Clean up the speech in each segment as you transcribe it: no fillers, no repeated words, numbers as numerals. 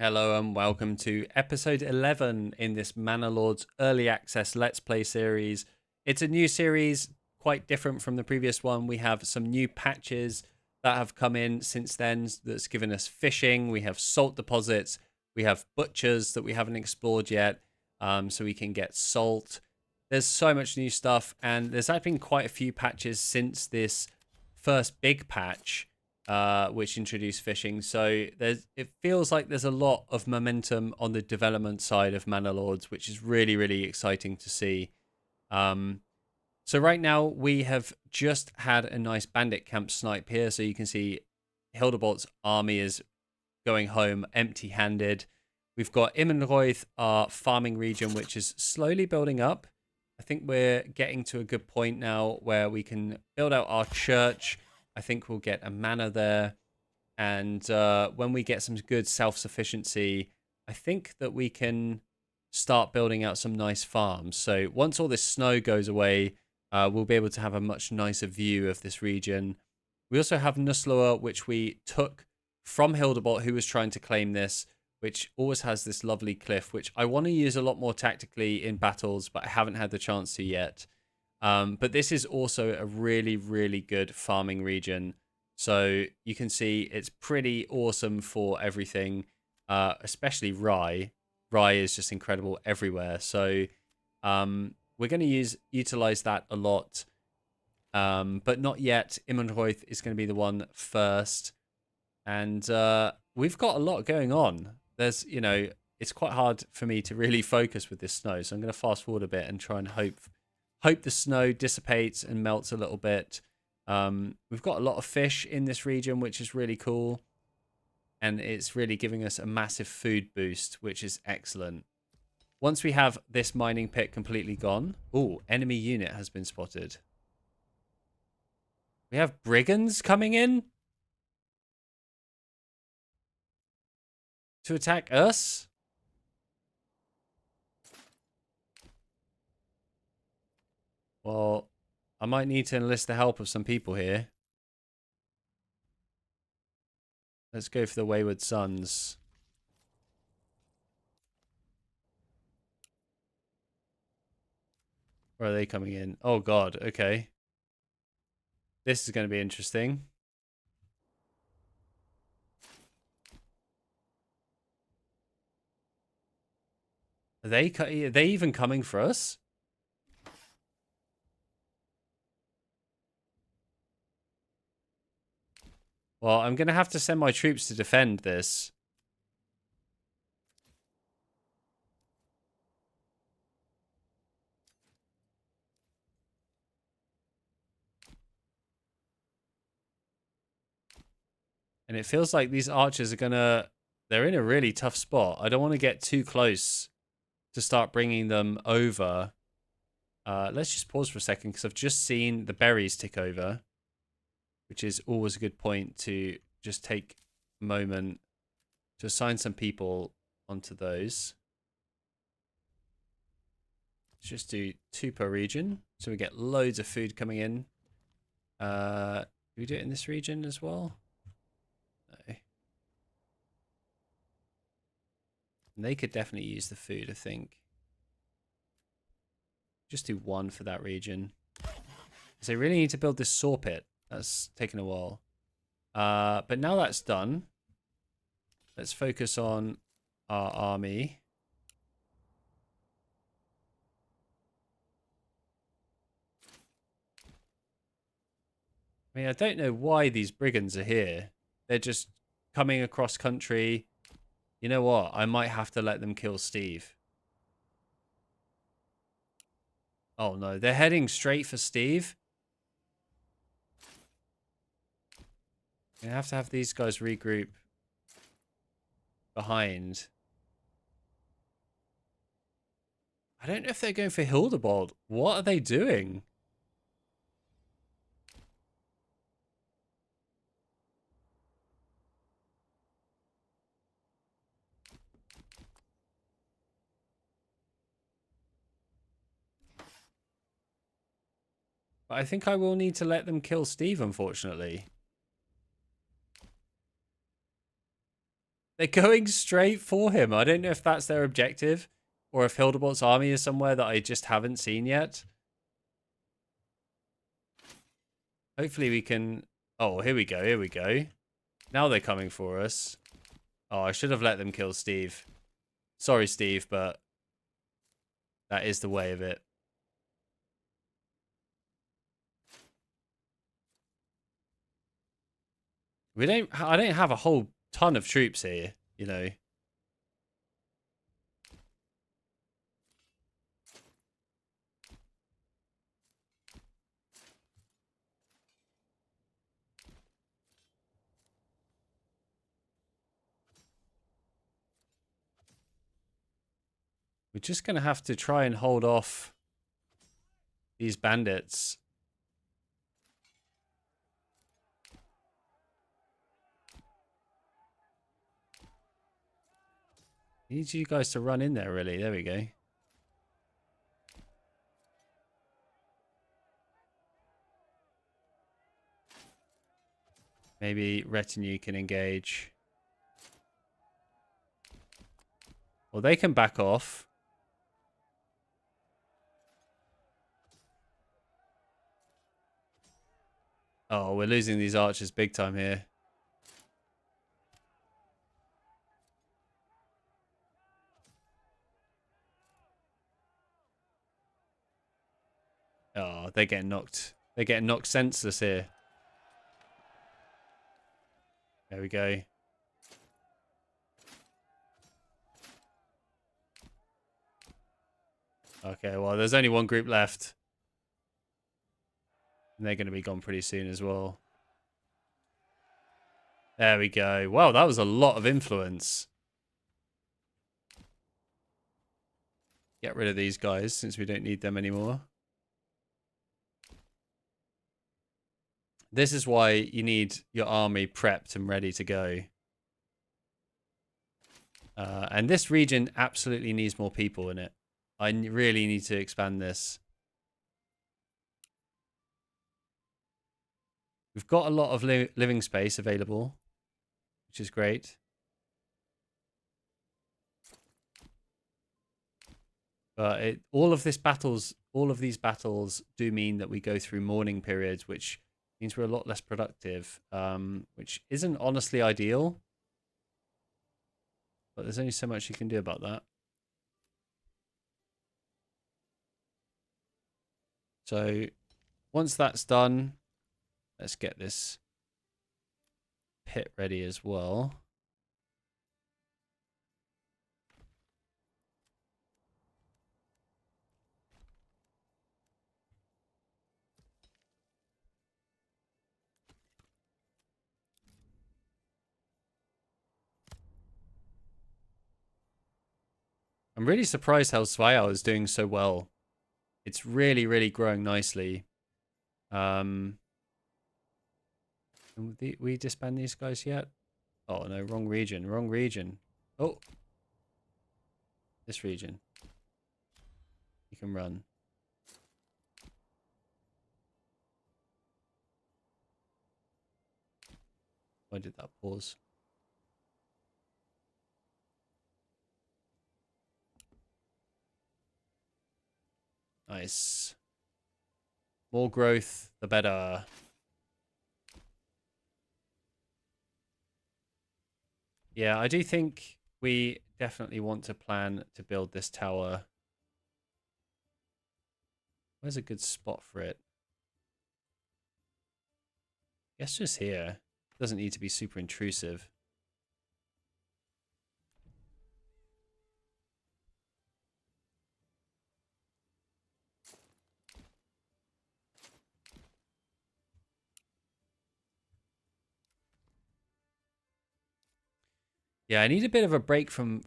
Hello and welcome to episode 11 in this Manor Lords Early Access Let's Play series. It's a new series, quite different from the previous one. We have some new patches that have come in since then that's given us fishing. We have salt deposits. We have butchers that we haven't explored yet, so we can get salt. There's so much new stuff, and there's actually been quite a few patches since this first big patch, which introduced fishing. So it feels like there's a lot of momentum on the development side of Manor Lords, which is really, really exciting to see. So right now we have just had a nice bandit camp snipe here. So you can see Hildebolt's army is going home empty-handed. We've got Immenroyd, our farming region, which is slowly building up. I think we're getting to a good point now where we can build out our church. I think we'll get a manor there. And when we get some good self-sufficiency, I think that we can start building out some nice farms. So once all this snow goes away, we'll be able to have a much nicer view of this region. We also have Nuslower, which we took from Hildebolt, who was trying to claim this, which always has this lovely cliff, which I want to use a lot more tactically in battles, but I haven't had the chance to yet. But this is also a really, really good farming region. So you can see it's pretty awesome for everything, especially rye. Rye is just incredible everywhere. So we're going to utilize that a lot, but not yet. Immenroyd is going to be the one first. And we've got a lot going on. There's, it's quite hard for me to really focus with this snow. So I'm going to fast forward a bit and try and hope the snow dissipates and melts a little bit. We've got a lot of fish in this region, which is really cool. And it's really giving us a massive food boost, which is excellent. Once we have this mining pit completely gone... Oh, enemy unit has been spotted. We have brigands coming in to attack us. Well, I might need to enlist the help of some people here. Let's go for the Wayward Sons. Where are they coming in? Oh, God. Okay. This is going to be interesting. Are they even coming for us? Well, I'm going to have to send my troops to defend this. And it feels like these archers are going to... They're in a really tough spot. I don't want to get too close to start bringing them over. Let's just pause for a second because I've just seen the berries tick over, which is always a good point to just take a moment to assign some people onto those. Let's just do 2 per region so we get loads of food coming in. Do we do it in this region as well? No. And they could definitely use the food, I think. Just do 1 for that region. Because they really need to build this saw pit. That's taken a while. But now that's done, let's focus on our army. I mean, I don't know why these brigands are here. They're just coming across country. You know what? I might have to let them kill Steve. Oh, no. They're heading straight for Steve. I have to have these guys regroup behind. I don't know if they're going for Hildebolt. What are they doing? But I think I will need to let them kill Steve, unfortunately. They're going straight for him. I don't know if that's their objective or if Hildebolt's army is somewhere that I just haven't seen yet. Hopefully we can... Oh, here we go. Here we go. Now they're coming for us. Oh, I should have let them kill Steve. Sorry, Steve, but that is the way of it. I don't have a whole ton of troops here, you know. We're just going to have to try and hold off these bandits. Need you guys to run in there, really. There we go. Maybe retinue can engage. Well, they can back off. Oh, we're losing these archers big time here. Oh, they're getting knocked. They're getting knocked senseless here. There we go. Okay, well, there's only one group left. And they're going to be gone pretty soon as well. There we go. Wow, that was a lot of influence. Get rid of these guys since we don't need them anymore. This is why you need your army prepped and ready to go. And this region absolutely needs more people in it. I really need to expand this. We've got a lot of living space available, which is great. But all of these battles do mean that we go through mourning periods, which means we're a lot less productive, which isn't honestly ideal. But there's only so much you can do about that. So once that's done, let's get this pit ready as well. I'm really surprised how Svayal is doing so well. It's really, really growing nicely. We disband these guys yet? Oh, no, wrong region, wrong region. Oh. This region. You can run. Why did that pause? Nice. More growth, the better. Yeah, I do think we definitely want to plan to build this tower. Where's a good spot for it? I guess just here. Doesn't need to be super intrusive. Yeah, I need a bit of a break from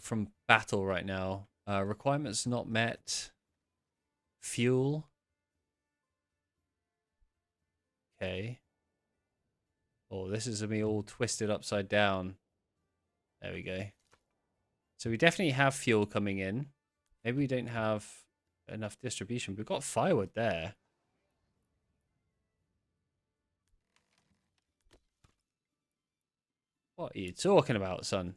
battle right now. Requirements not met. Fuel. Okay. Oh, this is me all twisted upside down. There we go. So we definitely have fuel coming in. Maybe we don't have enough distribution. We've got firewood there. What are you talking about, son?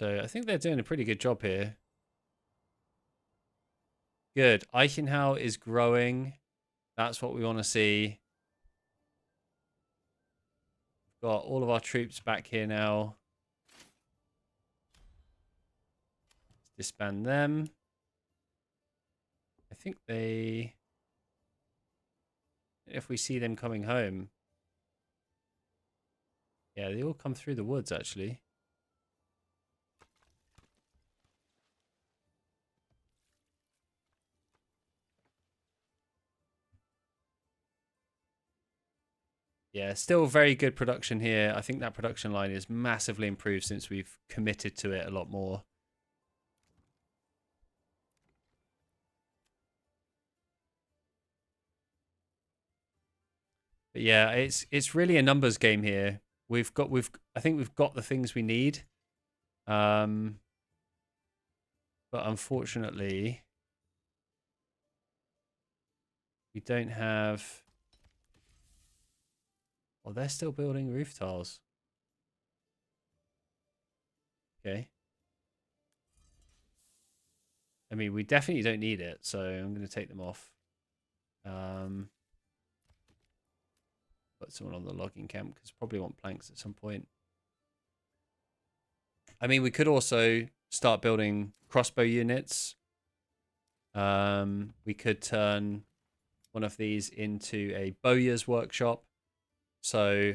So I think they're doing a pretty good job here. Good. Eichenhau is growing. That's what we want to see. Got all of our troops back here now. Let's disband them. I think they... If we see them coming home... Yeah, they all come through the woods, actually. Yeah, still very good production here. I think that production line is massively improved since we've committed to it a lot more. But yeah, it's really a numbers game here. I think we've got the things we need. But unfortunately, we don't have... Well, they're still building roof tiles. Okay. I mean, we definitely don't need it, so I'm going to take them off. Put someone on the logging camp because probably want planks at some point. I mean, we could also start building crossbow units. We could turn one of these into a bowyer's workshop. So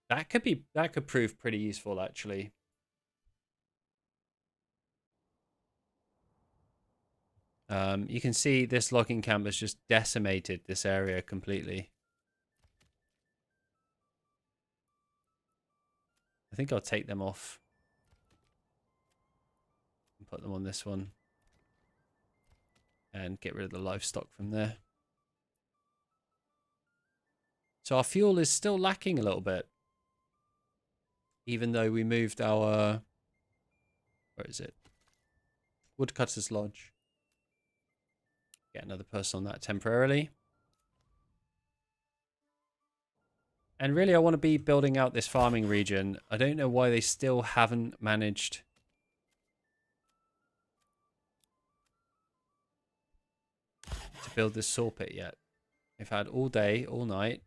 that could prove pretty useful, actually. You can see this logging camp has just decimated this area completely. I think I'll take them off and put them on this one and get rid of the livestock from there. So our fuel is still lacking a little bit, even though we moved our... Where is it? Woodcutter's Lodge. Get another person on that temporarily. And really, I want to be building out this farming region. I don't know why they still haven't managed to build this saw pit yet. They've had all day, all night.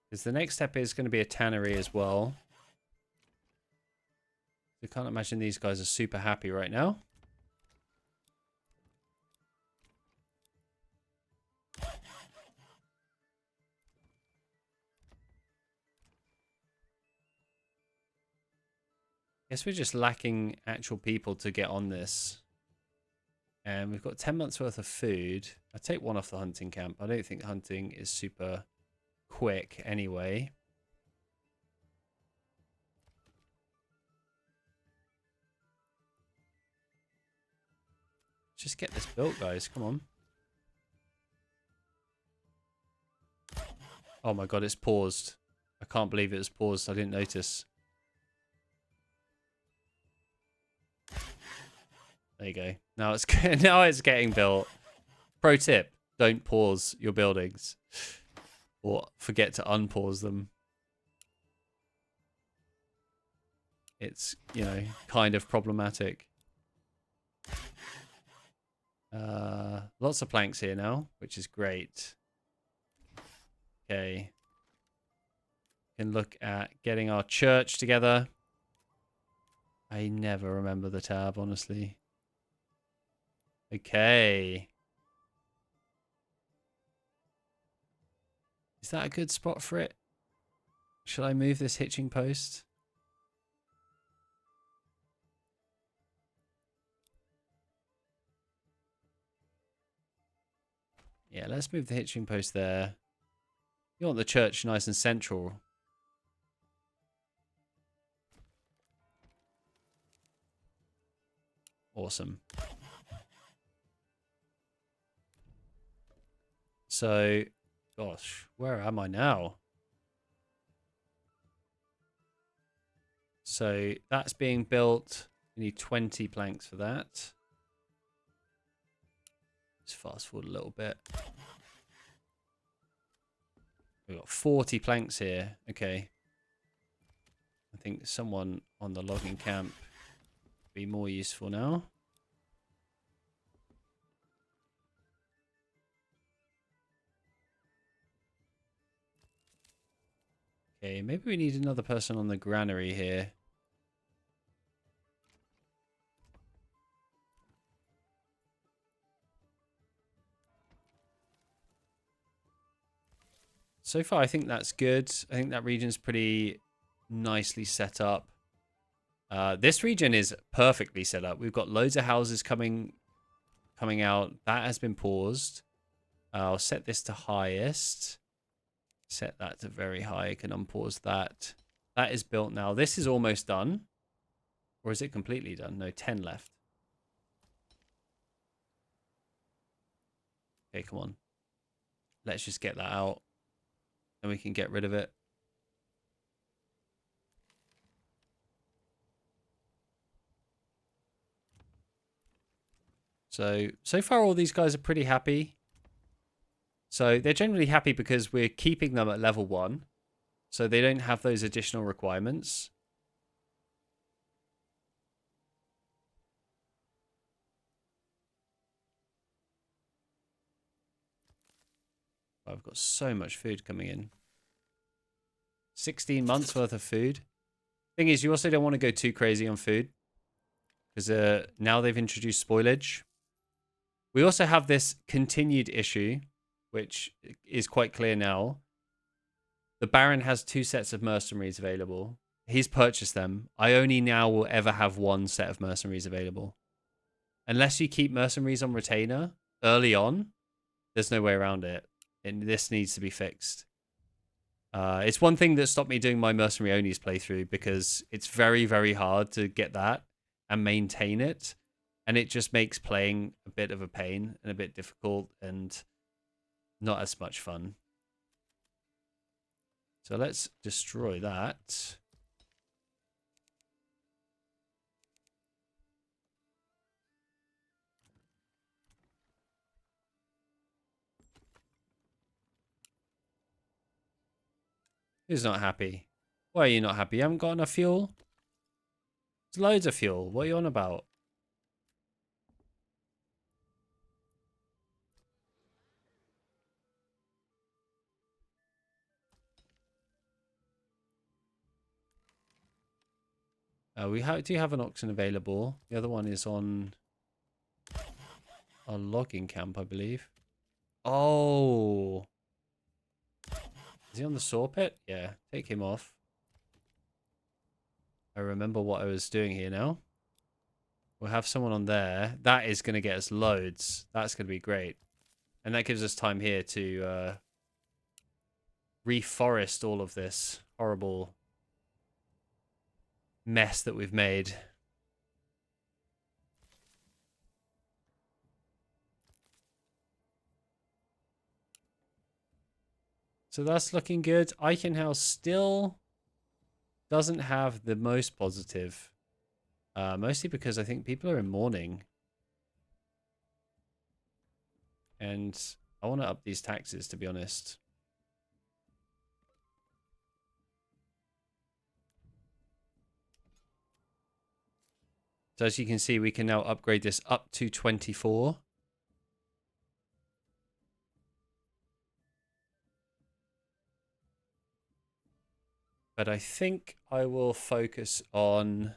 Because the next step is going to be a tannery as well. I can't imagine these guys are super happy right now. Guess we're just lacking actual people to get on this. And we've got 10 months worth of food. I take one off the hunting camp. I don't think hunting is super quick anyway. Just get this built, guys. Come on. Oh my god, it's paused. I can't believe it was paused. I didn't notice. There you go. Now it's now it's getting built. Pro tip: don't pause your buildings, or forget to unpause them. It's, you know, kind of problematic. Lots of planks here now, which is great. Okay. Can look at getting our church together. I never remember the tab, honestly. Okay. Is that a good spot for it? Should I move this hitching post? Yeah, let's move the hitching post there. You want the church nice and central. Awesome. So, gosh, where am I now? So that's being built. We need 20 planks for that. Let's fast forward a little bit. We've got 40 planks here. Okay. I think someone on the logging camp would be more useful now. Okay, maybe we need another person on the granary here. So far, I think that's good. I think that region's pretty nicely set up. This region is perfectly set up. We've got loads of houses coming out. That has been paused. I'll set this to highest. Set that to very high. I can unpause that. That is built now. This is almost done. Or is it completely done? No, 10 left. Okay, come on. Let's just get that out. And we can get rid of it. So far all these guys are pretty happy. So they're generally happy because we're keeping them at level 1. So they don't have those additional requirements. I've got so much food coming in. 16 months worth of food. Thing is, you also don't want to go too crazy on food. Because now they've introduced spoilage. We also have this continued issue, which is quite clear now. The Baron has 2 sets of mercenaries available. He's purchased them. I only now will ever have 1 set of mercenaries available. Unless you keep mercenaries on retainer early on, there's no way around it. And this needs to be fixed. It's one thing that stopped me doing my mercenary onlys playthrough because it's very, very hard to get that and maintain it. And it just makes playing a bit of a pain and a bit difficult and not as much fun. So let's destroy that. Who's not happy? Why are you not happy? You haven't got enough fuel? There's loads of fuel. What are you on about? We do have an oxen available. The other one is on a logging camp, I believe. Oh. Is he on the saw pit? Yeah, take him off. I remember what I was doing here now. We'll have someone on there. That is going to get us loads. That's going to be great. And that gives us time here to reforest all of this horrible mess that we've made. So that's looking good. Eichenhaus still doesn't have the most positive. Mostly because I think people are in mourning. And I want to up these taxes, to be honest. So as you can see, we can now upgrade this up to 24. But I think I will focus on...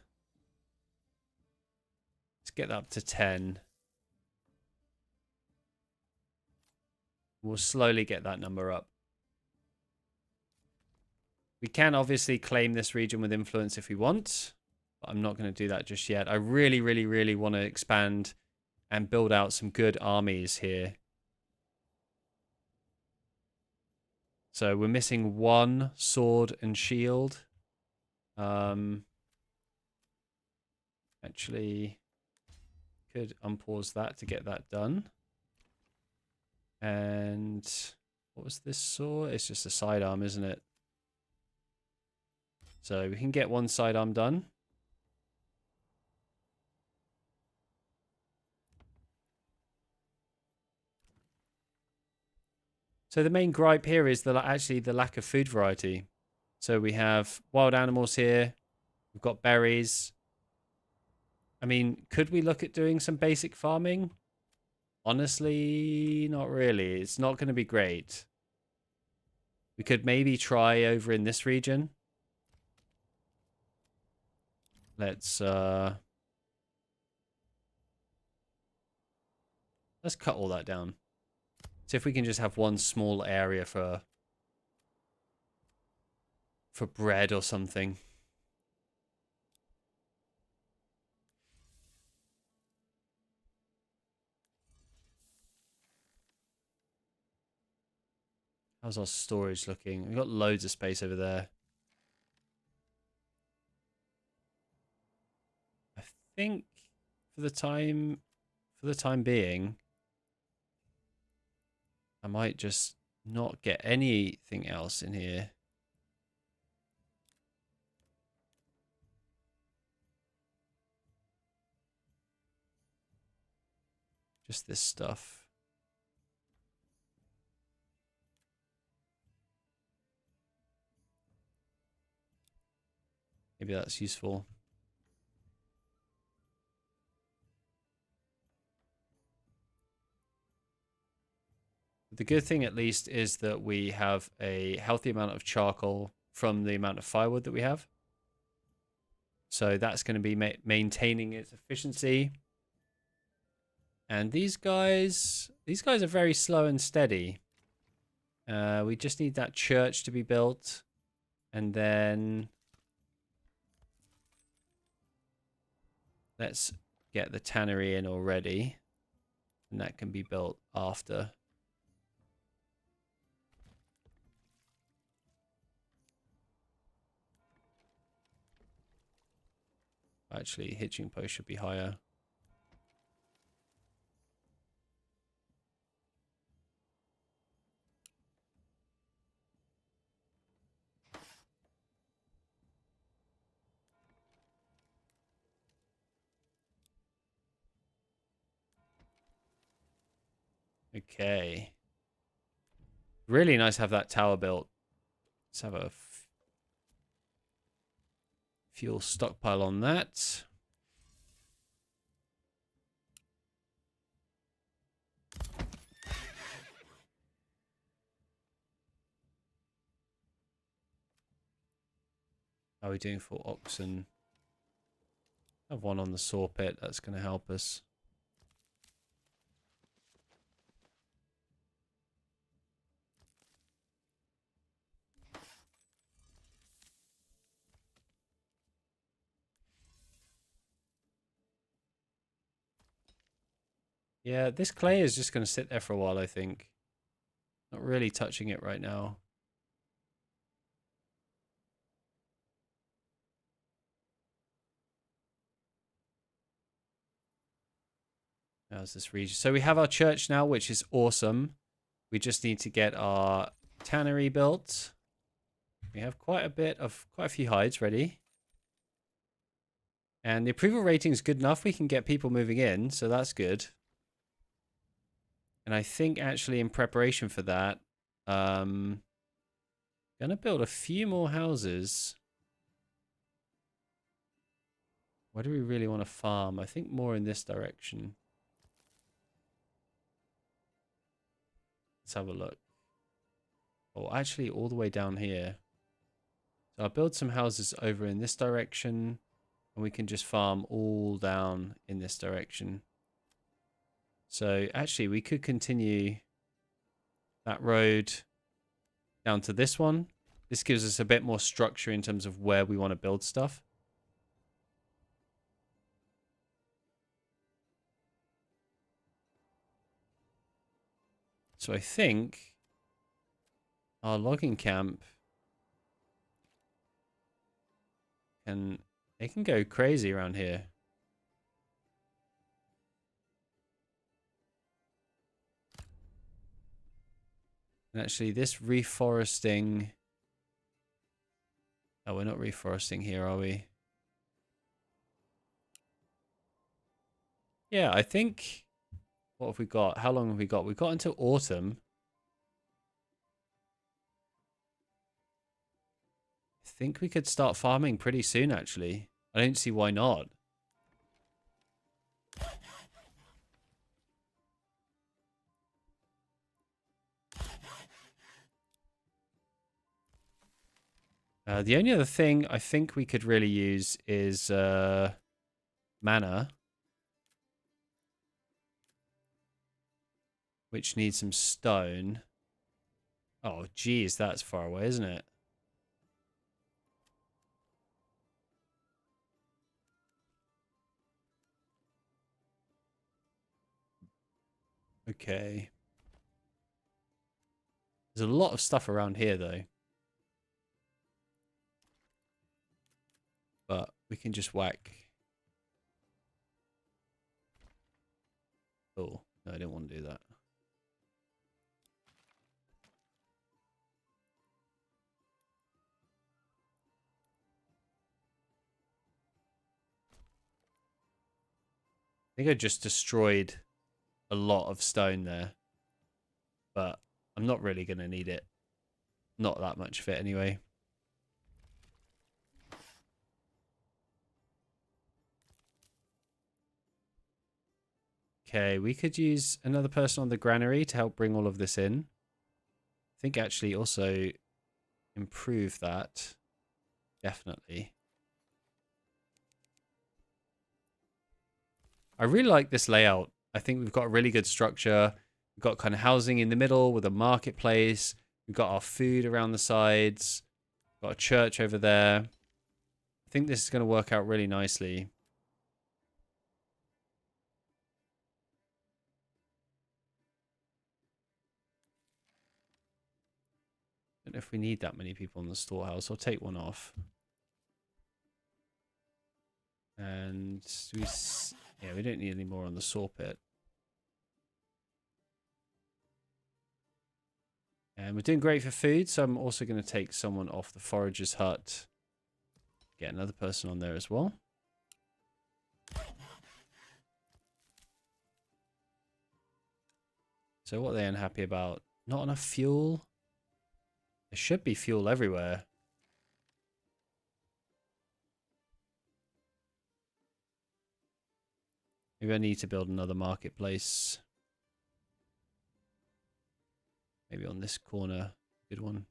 Let's get that up to 10. We'll slowly get that number up. We can obviously claim this region with influence if we want. But I'm not going to do that just yet. I really, really, really want to expand and build out some good armies here. So we're missing 1 sword and shield. Actually, could unpause that to get that done. And what was this sword? It's just a sidearm, isn't it? So we can get 1 sidearm done. So the main gripe here is actually the lack of food variety. So we have wild animals here. We've got berries. I mean, could we look at doing some basic farming? Honestly, not really. It's not going to be great. We could maybe try over in this region. Let's cut all that down. See if we can just have one small area for bread or something. How's our storage looking? We've got loads of space over there. I think for the time being, I might just not get anything else in here. Just this stuff. Maybe that's useful. The good thing, at least, is that we have a healthy amount of charcoal from the amount of firewood that we have. So that's going to be maintaining its efficiency. And these guys are very slow and steady. We just need that church to be built. And then let's get the tannery in already. And that can be built after. Actually, hitching post should be higher. Okay. Really nice to have that tower built. Let's have a fuel stockpile on that. How are we doing for oxen? Have one on the saw pit. That's going to help us. Yeah, this clay is just going to sit there for a while, I think. Not really touching it right now. How's this region? So we have our church now, which is awesome. We just need to get our tannery built. We have quite a few hides ready. And the approval rating is good enough. We can get people moving in, so that's good. And I think actually in preparation for that, gonna build a few more houses. Where do we really want to farm? I think more in this direction. Let's have a look. Oh, actually all the way down here. So I'll build some houses over in this direction. And we can just farm all down in this direction. So actually we could continue that road down to this one. This gives us a bit more structure in terms of where we want to build stuff. So I think our logging camp it can go crazy around here. And actually this reforesting... Oh, we're not reforesting here, are we? Yeah, I think... What have we got? How long have we got? We've got until autumn. think we could start farming pretty soon, actually. I don't see why not. The only other thing I think we could really use is mana, which needs some stone. Oh, geez, that's far away, isn't it? Okay. There's a lot of stuff around here, though. But we can just whack. Oh, no, I didn't want to do that. I think I just destroyed a lot of stone there. But I'm not really going to need it. Not that much of it anyway. Okay, we could use another person on the granary to help bring all of this in. I think actually also improve that. Definitely. I really like this layout. I think we've got a really good structure. We've got kind of housing in the middle with a marketplace. We've got our food around the sides. Got a church over there. I think this is going to work out really nicely. I don't know if we need that many people in the storehouse. I'll take one off. And yeah, we don't need any more on the saw pit. And we're doing great for food, so I'm also going to take someone off the forager's hut. Get another person on there as well. So what are they unhappy about? Not enough fuel? There should be fuel everywhere. Maybe I need to build another marketplace. Maybe on this corner. Good one.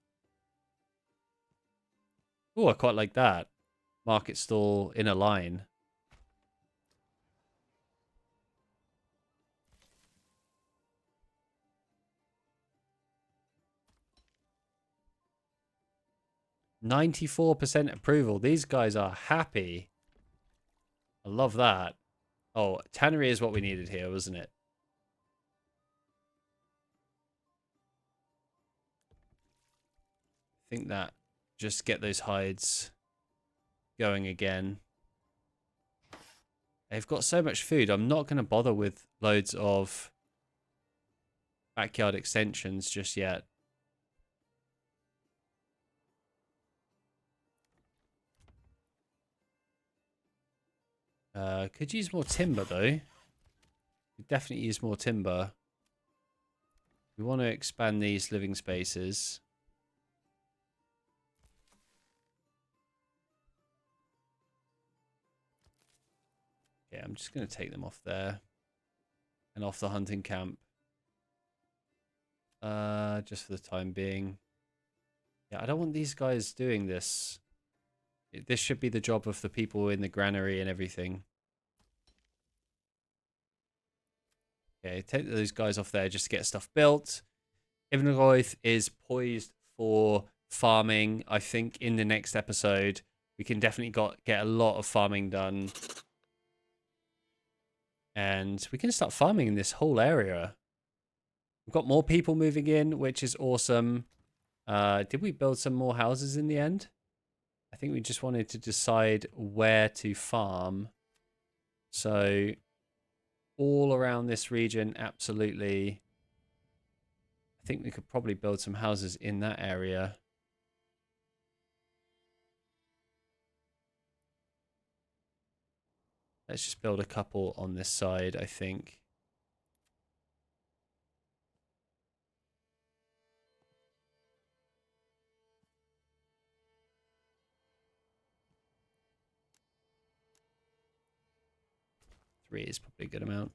Oh, I quite like that. Market stall in a line. %94 approval. These guys are happy. I love that. Oh, tannery is what we needed here, wasn't it? I think that just get those hides going again. They've got so much food. I'm not going to bother with loads of backyard extensions just yet. Could use more timber though. Could definitely use more timber. We want to expand these living spaces. Yeah, I'm just going to take them off there. And off the hunting camp. Just for the time being. Yeah, I don't want these guys doing this. This should be the job of the people in the granary and everything. Okay, take those guys off there just to get stuff built. Ivanogoith is poised for farming. I think in the next episode, we can definitely get a lot of farming done. And we can start farming in this whole area. We've got more people moving in, which is awesome. Did we build some more houses in the end? I think we just wanted to decide where to farm. So all around this region, absolutely. I think we could probably build some houses in that area. Let's just build a couple on this side, I think. 3 is probably a good amount.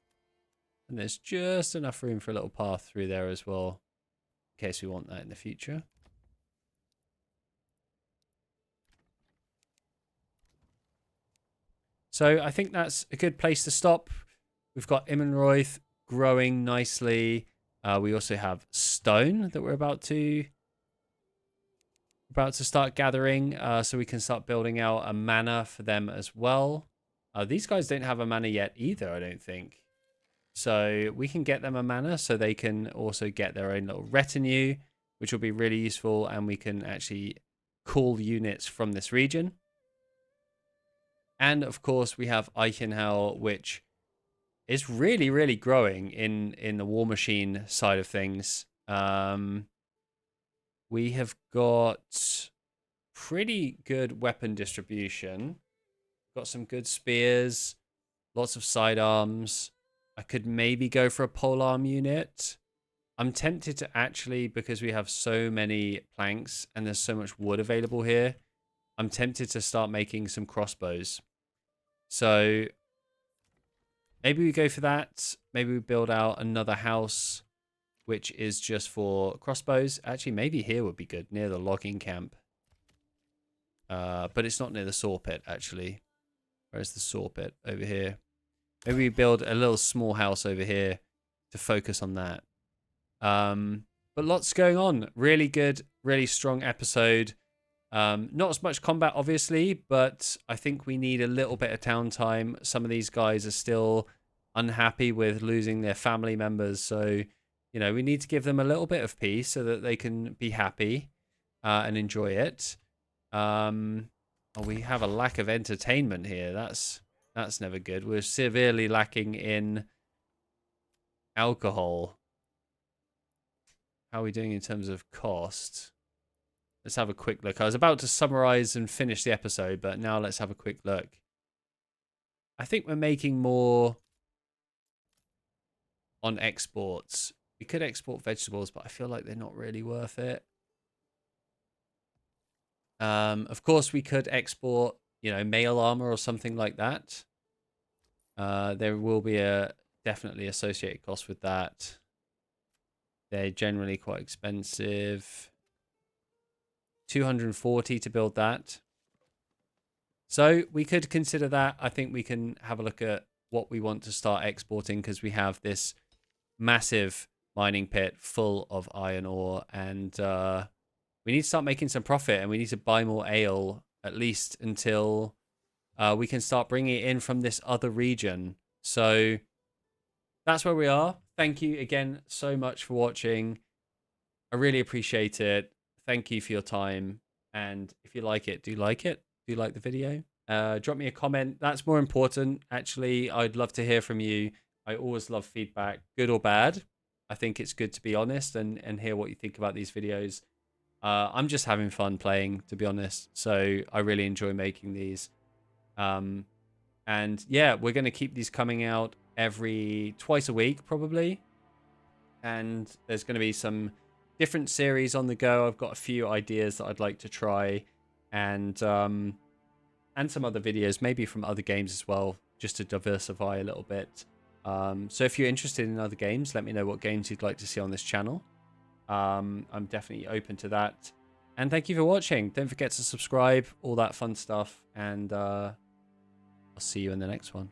And there's just enough room for a little path through there as well, in case we want that in the future. So I think that's a good place to stop. We've got Immenroyth growing nicely. We also have stone that we're about to start gathering, so we can start building out a manor for them as well. These guys don't have a manor yet either, I don't think. So we can get them a manor so they can also get their own little retinue, which will be really useful, and we can actually call units from this region. And of course, we have Eichenhell, which is really, really growing in the War Machine side of things. We have got pretty good weapon distribution. Got some good spears, lots of sidearms. I could maybe go for a polearm unit. I'm tempted to actually, because we have so many planks and there's so much wood available here, I'm tempted to start making some crossbows. So maybe we go for that. Maybe we build out another house, which is just for crossbows. Actually, maybe here would be good, near the logging camp. But it's not near the saw pit, actually. Where's the saw pit? Over here. Maybe we build a little small house over here to focus on that. But lots going on. Really good, really strong episode. Not as much combat, obviously, but I think we need a little bit of town time. Some of these guys are still unhappy with losing their family members. So, you know, we need to give them a little bit of peace so that they can be happy and enjoy it. We have a lack of entertainment here. That's never good. We're severely lacking in alcohol. How are we doing in terms of cost? Let's have a quick look. I was about to summarize and finish the episode, but now let's have a quick look. I think we're making more on exports. We could export vegetables, but I feel like they're not really worth it. Of course, we could export, you know, mail armor or something like that. There will be a definitely associated cost with that. They're generally quite expensive. 240 to build that. So we could consider that. I think we can have a look at what we want to start exporting, because we have this massive mining pit full of iron ore, and we need to start making some profit, and we need to buy more ale at least until we can start bringing it in from this other region. So that's where we are. Thank you again so much for watching. I really appreciate it. Thank you for your time. And if you like it, do like it. Do like the video. Drop me a comment. That's more important. Actually, I'd love to hear from you. I always love feedback, good or bad. I think it's good to be honest and hear what you think about these videos. I'm just having fun playing, to be honest. So I really enjoy making these. And yeah, we're going to keep these coming out twice a week, probably. And there's going to be some different series on the go. I've got a few ideas that I'd like to try, and some other videos, maybe from other games as well, just to diversify a little bit. So if you're interested in other games, let me know what games you'd like to see on this channel. I'm definitely open to that. And thank you for watching. Don't forget to subscribe, all that fun stuff, and I'll see you in the next one.